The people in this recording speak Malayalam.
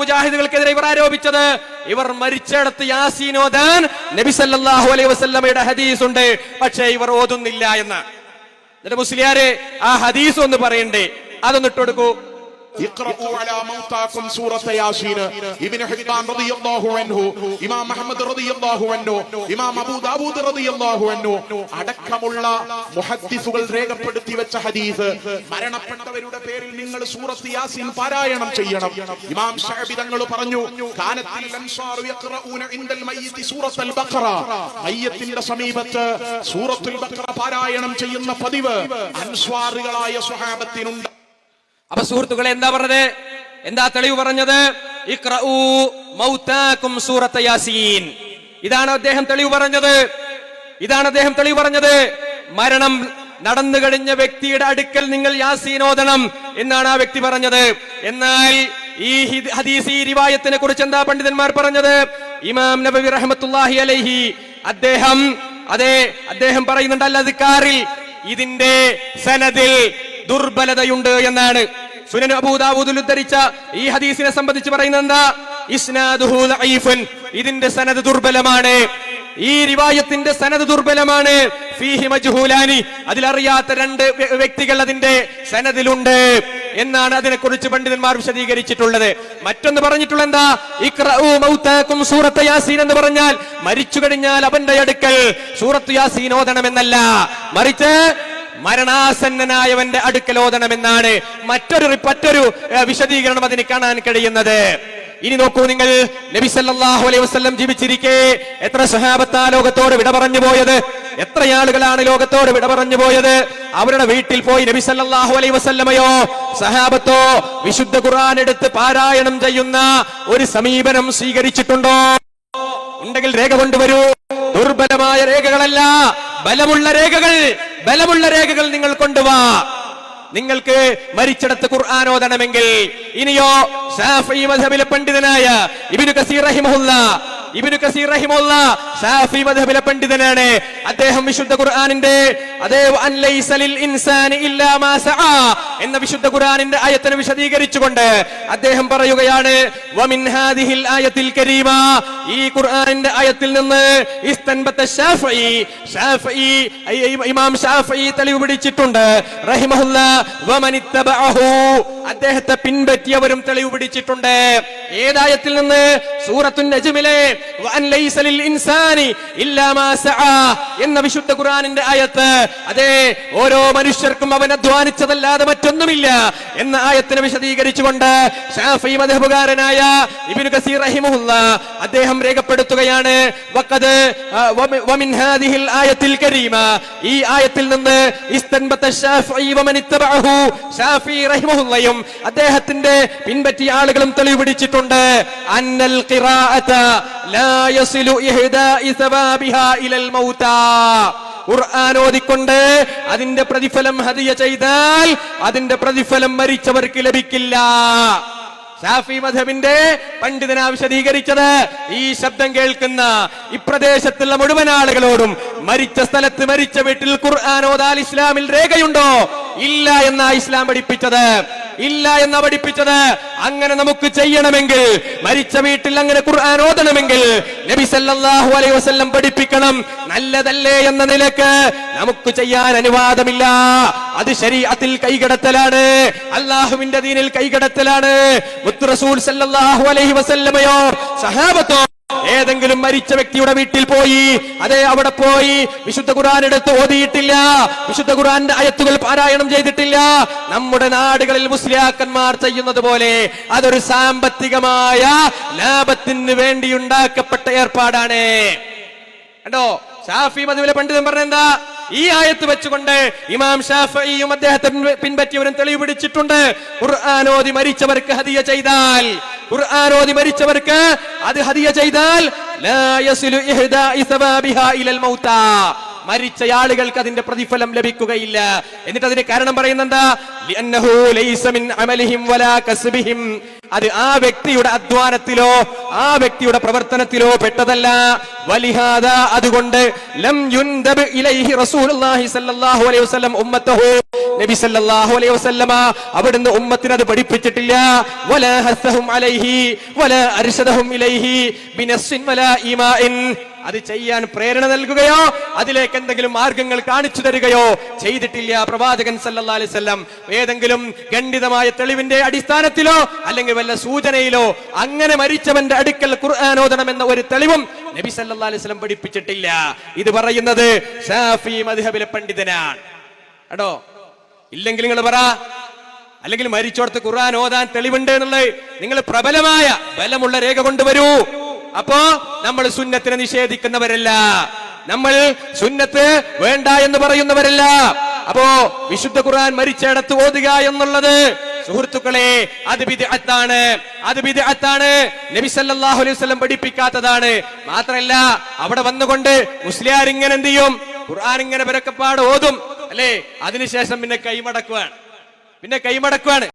മുജാഹിദുകൾക്കെതിരെ ഇവർ ആരോപിച്ചത് ഇവർ മരിച്ചിടത്ത് യാസീൻ ഓതാൻ നബി സല്ലല്ലാഹു അലൈഹി വസല്ലമയുടെ ഹദീസ് ഉണ്ട്, പക്ഷേ ഇവർ ഓതുന്നില്ല എന്ന്. എന്നിട്ട് മുസ്ലിയാരെ ആ ഹദീസ് ഒന്ന് പറയണ്ടേ, അതൊന്ന് ഇട്ടുകൊടുക്കൂ. اقرأوا على موتاكم سورة ياسين. ابن حبان رضي الله عنه, ഇമാം അഹ്മദ് റളിയല്ലാഹു അൻഹു, ഇമാം അബൂ ദാവൂദ് റളിയല്ലാഹു അൻഹു അടക്കമുള്ള മുഹദ്ദിസുകൾ രേഖപ്പെടുത്തി വെച്ച ഹദീസ്. മരണപ്പെട്ടവരുടെ പേരിൽ നിങ്ങൾ സൂറത്ത് യാസീൻ പാരായണം ചെയ്യണം. ഇമാം ശഅബി തങ്ങൾ പറഞ്ഞു, കാനത്തിൽ അൻസാറു യഖറഊന ഇൻദൽ മയ്യിതി സൂറത്തുൽ ബഖറ. മയ്യത്തിന്റെ സമീപത്ത് സൂറത്തുൽ ബഖറ പാരായണം ചെയ്യുന്ന പതിവ് അൻസ്വാറുകളായ സ്വഹാബത്തിനുണ്ട്. അപ്പൊ സുഹൃത്തുക്കളെ, എന്താ പറഞ്ഞത്? എന്താ തെളിവ് പറഞ്ഞത്? ഇഖ്റഊ മൗതാകും സൂറത്ത് യാസീൻ. ഇതാണ് അദ്ദേഹം തെളിവ് പറഞ്ഞത്. ഇതാണ് അദ്ദേഹം തെളിവ് പറഞ്ഞത്. മരണം നടന്നു കഴിഞ്ഞ വ്യക്തിയുടെ അടുക്കൽ നിങ്ങൾ യാസീൻ ഓതണം എന്നാണ് ആ വ്യക്തി പറഞ്ഞത്. എന്നാൽ ഈ ഹദീസ്, ഈ റിവായത്തിനെ കുറിച്ച് എന്താ പണ്ഡിതന്മാർ പറഞ്ഞത്? ഇമാം നബവി റഹ്മത്തുള്ളാഹി അലൈഹി അദ്ദേഹം പറയുന്നുണ്ട്, അൽ-അദ്കാറിൽ ഇതിന്റെ സനദിൽ ദുർബലതയുണ്ട് എന്നാണ്. സുനൻ അബൂ ദാവൂദിൽ ഉദ്ധരിച്ച ഈ ഹദീസിനെ സംബന്ധിച്ച് പറയുന്നത് എന്താ? ഇസ്നാദുഹു ദഈഫുൻ, ഇതിന്റെ സനദ് ദുർബലമാണ്. ഈ റിവായത്തിന്റെ സനദ് ദുർബലമാണ്. ഫീഹി മജ്ഹൂലാനി, അതിലറിയാത്ത രണ്ട് വ്യക്തികൾ അതിന്റെ സനദിലുണ്ട് എന്നാണ് അതിനെക്കുറിച്ച് പണ്ഡിതന്മാർ വിശദീകരിച്ചിട്ടുള്ളത്. മറ്റൊന്ന് പറഞ്ഞിട്ടുള്ള എന്താ? ഇഖ്റഊ മൗതാകും സൂറത്ത് യാസീൻ എന്ന് പറഞ്ഞാൽ മരിച്ചു കഴിഞ്ഞാൽ അവന്റെ അടുക്കൽ സൂറത്ത് യാസീൻ ഓതണമെന്നല്ല, മറിച്ച് മരണാസന്നനായവന്റെ അടുക്കൽ ഓതണമെന്നാണ് മറ്റൊരു വിശദീകരണം അതിന് കാണാൻ കഴിയുന്നത്. ഇനി നോക്കൂ നിങ്ങൾ, നബി സല്ലല്ലാഹു അലൈഹി വസല്ലം ജീവിച്ചിരിക്കെ എത്ര സ്വഹാബത്താ ലോകത്തോട് വിട പറഞ്ഞു പോയത്? എത്ര ആളുകളാണ് ലോകത്തോട് വിട പറഞ്ഞു പോയത്? അവരുടെ വീട്ടിൽ പോയി നബി സല്ലല്ലാഹു അലൈഹി വസല്ലമയോ സഹാബത്തോ വിശുദ്ധ ഖുർആൻ എടുത്ത് പാരായണം ചെയ്യുന്ന ഒരു സമീപനം സ്വീകരിച്ചിട്ടുണ്ടോ? ഉണ്ടെങ്കിൽ രേഖ കൊണ്ടുവരൂ. ദുർബലമായ രേഖകളല്ല, ബലമുള്ള രേഖകൾ നിങ്ങൾ കൊണ്ടുവാ. നിങ്ങൾക്ക് മരിച്ചിടത്ത് ഖുർആൻ ഓതണമെങ്കിൽ. ഇനിയോ ശാഫിഈ മദ്ഹബിലെ പണ്ഡിതനായ ഇബ്നു കസീർ റഹിമഹുല്ലാ ശാഫിഈ മദ്ഹബിലെ പണ്ഡിതനാണ്. അദ്ദേഹം വിശുദ്ധ ഖുർആനിന്റെ എന്ന വിശുദ്ധ ഖുർആനിന്റെ ആയത്തിനെ വിശദീകരിച്ചുകൊണ്ട് അദ്ദേഹം പറയുകയാണ്, വമിൻ ഹാദിഹിൽ ആയത്തിൽ കരീമ, ഈ ഖുർആനിന്റെ ആയത്തിൽ നിന്ന് ഇസ്തൻബത ശാഫിഈ ഇമാം ശാഫിഈ തെളിവ് പിടിച്ചിട്ടുണ്ട് റഹിമഹുല്ലാ. വമനിത്തബഅഹു, അദ്ദേഹത്തെ പിൻപറ്റിയവരും തെളിവ് പിടിച്ചിട്ടുണ്ട്. ഏതായത്തിൽ നിന്ന്? സൂറത്തുൻ നജ്മിലെ വഅൻ ലൈസ ലിൽ ഇൻസാനി ഇല്ലാ മാ സഅ എന്ന വിശുദ്ധ ഖുർആനിന്റെ ആയത്ത്. അതെ, ഓരോ മനുഷ്യർക്കും അവൻ അധ്വാനിച്ചതല്ലാതെ മറ്റൊന്നുമില്ല എന്ന ആയത്തിനെ വിശദീകരിച്ചുകൊണ്ട് ശാഫിഈ മദ്ഹബുകാരനായ ഇബ്നു കസീർ റഹിമഹുല്ലാ അദ്ദേഹം രേഖപ്പെടുത്തുകയാണ്, വഖദ് വമിൻ ഹാദിഹിൽ ആയത്തിൽ കരീമ, ഈ ആയത്തിൽ നിന്ന് ഇസ്തൻബത ശാഫിഈ വമനിത്തബഅഹു, ശാഫിഈ റഹിമഹുല്ലയും അദ്ദേഹത്തിന്റെ പിൻപറ്റിയ ആളുകളും തെളിവ് പിടിച്ചിട്ടുണ്ട്, അന്നൽ ഖിറാഅത ലാ യസിലു ഇഹ്ദാഇ സബാബിഹാ ഇലൽ മൗതാ, ഖുർആൻ ഓതിക്കൊണ്ട് അതിന്റെ പ്രതിഫലം ഹദിയ ചെയ്താൽ അതിന്റെ പ്രതിഫലം മരിച്ചവർക്ക് ലഭിക്കില്ല. ശാഫിഈ മദ്ഹബിന്റെ പണ്ഡിതനാ വിശദീകരിച്ചത്. ഈ ശബ്ദം കേൾക്കുന്ന ഇപ്രദേശത്തുള്ള മുഴുവൻ ആളുകളോടും മരിച്ച സ്ഥലത്ത്, മരിച്ച വീട്ടിൽ ഖുർആൻ ഓതാൽ ഇസ്ലാമിൽ രേഖയുണ്ടോ? ഇല്ല എന്നാ ഇസ്ലാം പഠിപ്പിച്ചത്. അങ്ങനെ നമുക്ക് ചെയ്യണമെങ്കിൽ, മരിച്ച വീട്ടിൽ അങ്ങനെ ഖുർആൻ ഓതണമെങ്കിൽ നബി സല്ലല്ലാഹു അലൈഹി വസല്ലം പഠിപ്പിക്കണം. നല്ലതല്ലേ എന്ന നിലക്ക് നമുക്ക് ചെയ്യാൻ അനുവാദമില്ല. അത് ശരീഅത്തിൽ കൈകടത്തലാണ്, അല്ലാഹുവിന്റെ ദീനിൽ കൈകടത്തലാണ്. മുത്ത് റസൂൽ സല്ലല്ലാഹു അലൈഹി വസല്ലമയോ സഹാബത്തോ ഏതെങ്കിലും മരിച്ച വ്യക്തിയുടെ വീട്ടിൽ പോയി, അവിടെ പോയി വിശുദ്ധ ഖുർആൻ എടുത്ത് ഓതിയിട്ടില്ല, വിശുദ്ധ ഖുർആന്റെ ആയത്തുകൾ പാരായണം ചെയ്തിട്ടില്ല. നമ്മുടെ നാടുകളിൽ മുസ്ലിയാക്കന്മാർ ചെയ്യുന്നത് പോലെ അതൊരു സാമ്പത്തികമായ ലാഭത്തിന് വേണ്ടി ഉണ്ടാക്കപ്പെട്ട ഏർപ്പാടാണ്. കണ്ടോ, ശാഫിഈ മദ്ഹബിലെ പണ്ഡിതൻ പറഞ്ഞെന്താ? ഈ ആയത്ത് വെച്ചുകൊണ്ട് ഇമാം ശാഫിഈയും അദ്ദേഹത്തെ പിൻപറ്റിയവരും തെളിവ് പിടിച്ചിട്ടുണ്ട്, ഖുർആൻ ഓതി മരിച്ചവർക്ക് ഹദിയ ചെയ്താൽ, അത് ഹദിയ ചെയ്താൽ ലാ യസിലു ഇഹ്ദാഇ സബാബിഹാ ഇലൽ മൗതാ, മരിച്ച ആളുകൾക്ക് അതിന്റെ പ്രതിഫലം ലഭിക്കുകയില്ല. എന്നിട്ട് അതിന് കാരണം പറയുന്നെന്താ? ലിഅന്നഹു ലൈസ മിൻ അമലിഹിം വലാ കസ്ബിഹിം, അത് ആ വ്യക്തിയുടെ അധ്വാനത്തിലോ ആ വ്യക്തിയുടെ പ്രവർത്തനത്തിലോ പെട്ടതല്ല. വലിഹാദ, അതുകൊണ്ട് ലം യുൻദബ് ഇലൈഹി റസൂലുള്ളാഹി സ്വല്ലല്ലാഹു അലൈഹി വസല്ലം ഉമ്മത്തഹു, നബി സല്ലല്ലാഹു അലൈഹി വസല്ലമ അവിടുന്ന് ഉമ്മത്തിന് അത് പഠിപ്പിച്ചിട്ടില്ല. വലാ ഹസ്സഹും അലൈഹി വലാ അർശദഹും ഇലൈഹി ബിനസ്സിൻ വലാ ഈമാഇൻ. അത് ചെയ്യാൻ പ്രേരണ നൽകുകയോ അതിലേക്ക് എന്തെങ്കിലും മാർഗങ്ങൾ കാണിച്ചു തരികയോ ചെയ്തിട്ടില്ല പ്രവാചകൻ സല്ലല്ലാഹു അലൈഹി വസല്ലം. ഏതെങ്കിലും ഖണ്ഡിതമായ തെളിവിന്റെ അടിസ്ഥാനത്തിലോ അല്ലെങ്കിൽ വല്ല സൂചനയിലോ അങ്ങനെ മരിച്ചവന്റെ അടുക്കൽ ഖുർആൻ ഓതണമെന്ന ഒരു തെളിവും നബി സല്ലല്ലാഹു അലൈഹി വസല്ലം പഠിപ്പിച്ചിട്ടില്ല. ഇത് പറയുന്നത് ശാഫി മദ്ഹബിലെ പണ്ഡിതനാണ് കേട്ടോ. ഇല്ലെങ്കിൽ നിങ്ങൾ പറ, അല്ലെങ്കിൽ മരിച്ചോടത്ത് ഖുർആൻ ഓതാൻ തെളിവുണ്ട് എന്നുള്ളത് നിങ്ങൾ പ്രബലമായ ബലമുള്ള രേഖ കൊണ്ടുവരൂ. അപ്പോ നമ്മൾ സുന്നത്തിനെ നിഷേധിക്കുന്നവരല്ല, നമ്മൾ സുന്നത്ത് വേണ്ട എന്ന് പറയുന്നവരല്ല. അപ്പോ വിശുദ്ധ ഖുർആൻ മരിച്ചിടത്ത് ഓതുക എന്നുള്ളത് സുഹൃത്തുക്കളെ അത് ബിദ്അത്താണ്, അത് ബിദ്അത്താണ്. നബി സല്ലല്ലാഹു അലൈഹി വസല്ലം പഠിപ്പിക്കാത്തതാണ്. മാത്രമല്ല അവിടെ വന്നുകൊണ്ട് മുസ്ലിയാർ ഇങ്ങനെ എന്ത് ചെയ്യും, ഖുർആൻ ഇങ്ങനെ പരക്കപ്പാട് ഓതും അല്ലേ, അതിനുശേഷം പിന്നെ കൈമടക്കുവാണ്.